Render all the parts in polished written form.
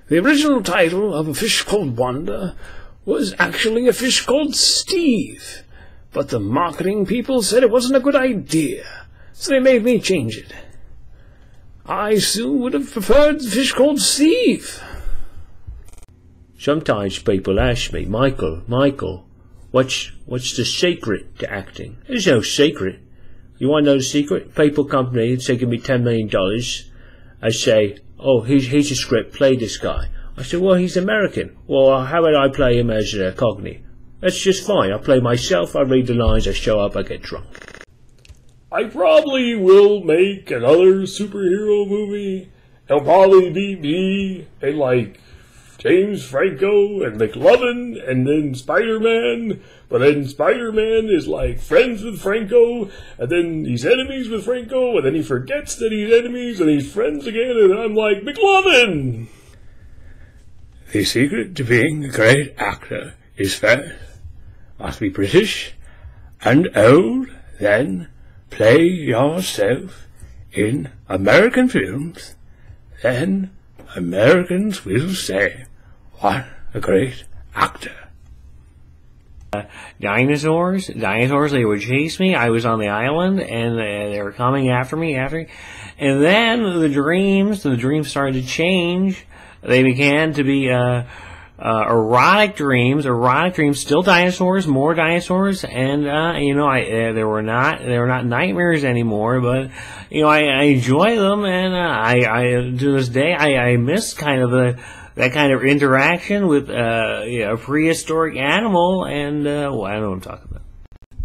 The original title of A Fish Called Wanda was actually A Fish Called Steve, but the marketing people said it wasn't a good idea, so they made me change it. I still would have preferred The Fish Called Steve. Sometimes people ask me, Michael, what's the secret to acting? There's no secret. You want to know the secret? People come to me and say, give me $10 million. I say, oh, here's a script, play this guy. I say, well, he's American. Well, how about I play him as Cockney? That's just fine. I play myself, I read the lines, I show up, I get drunk. I probably will make another superhero movie. It'll probably be me and, like, James Franco and Mckellen and then Spider-Man. But then Spider-Man is, like, friends with Franco, and then he's enemies with Franco, and then he forgets that he's enemies, and he's friends again, and I'm like, McLovin! The secret to being a great actor is first, must be British and old, then play yourself in American films, then Americans will say, what a great actor. Dinosaurs, they would chase me. I was on the island, and they were coming after me, and then the dreams started to change. They began to be erotic dreams, still dinosaurs, more dinosaurs, and they were not nightmares anymore. But I enjoy them, and I to this day I miss kind of that kind of interaction with a prehistoric animal, and well, I don't know what I'm talking about.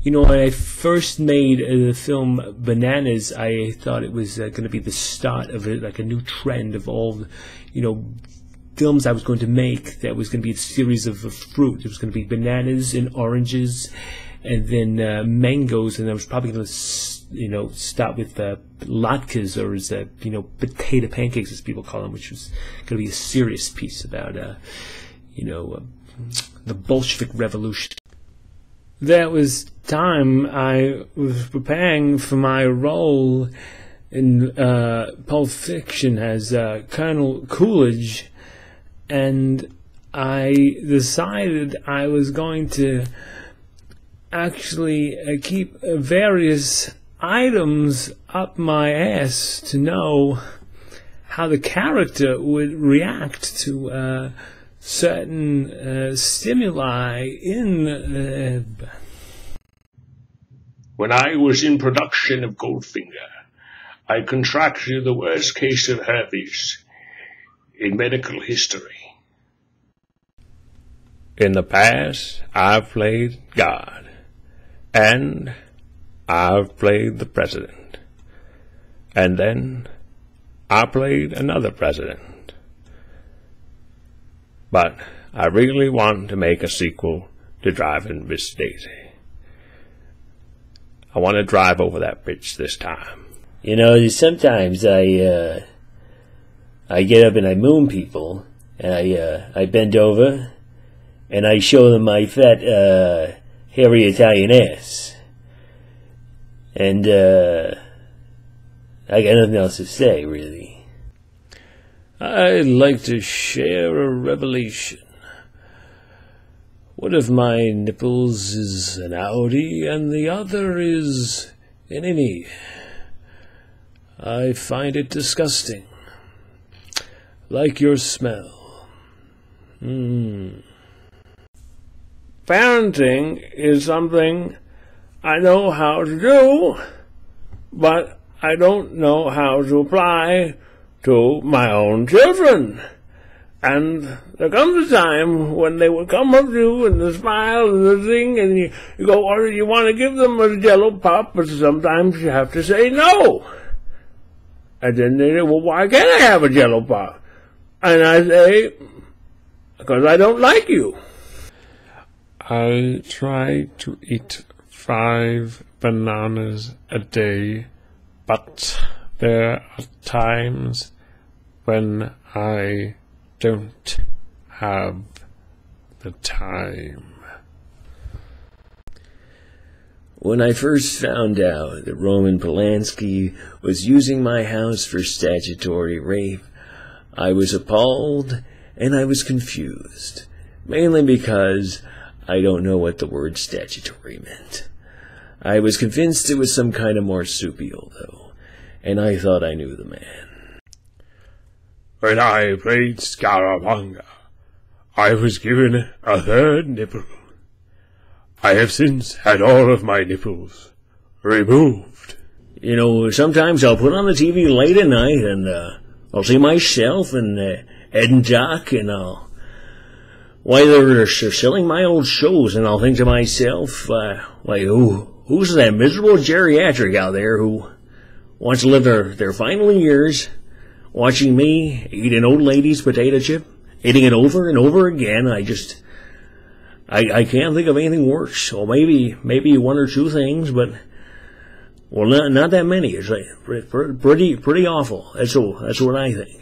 When I first made the film Bananas, I thought it was going to be the start of like a new trend of all the, films I was going to make. That was going to be a series of fruit. It was going to be bananas and oranges, and then mangoes, and I was probably going to, start with latkes, or as potato pancakes, as people call them, which was going to be a serious piece about, the Bolshevik Revolution. That was time I was preparing for my role in Pulp Fiction as Colonel Coolidge, and I decided I was going to actually keep various items up my ass to know how the character would react to certain stimuli in When I was in production of Goldfinger, I contracted the worst case of herpes in medical history. In the past, I've played God, and I've played the president, and then I played another president. But I really want to make a sequel to Driving Miss Daisy. I want to drive over that bitch this time. Sometimes I get up and I moon people, and I bend over, and I show them my fat, hairy Italian ass. And, I got nothing else to say, really. I'd like to share a revelation. One of my nipples is an Audi, and the other is an innie. I find it disgusting. Like your smell. Parenting is something I know how to do, but I don't know how to apply to my own children. And there comes a time when they will come up to you and they smile and they sing, and you go, or you want to give them a Jello pop, but sometimes you have to say no. And then they say, well, why can't I have a Jello pop? And I say, because I don't like you. I try to eat 5 bananas a day, but there are times when I don't have the time. When I first found out that Roman Polanski was using my house for statutory rape, I was appalled and I was confused, mainly because I don't know what the word statutory meant. I was convinced it was some kind of marsupial, though, and I thought I knew the man. When I played Scaramanga, I was given a third nipple. I have since had all of my nipples removed. You know, sometimes I'll put on the TV late at night, and I'll see myself and Ed and Doc, and while they're selling my old shows, and I'll think to myself, who's that miserable geriatric out there who wants to live their final years watching me eat an old lady's potato chip, eating it over and over again? I can't think of anything worse. Or maybe one or two things, but not that many. It's like pretty awful. That's what I think.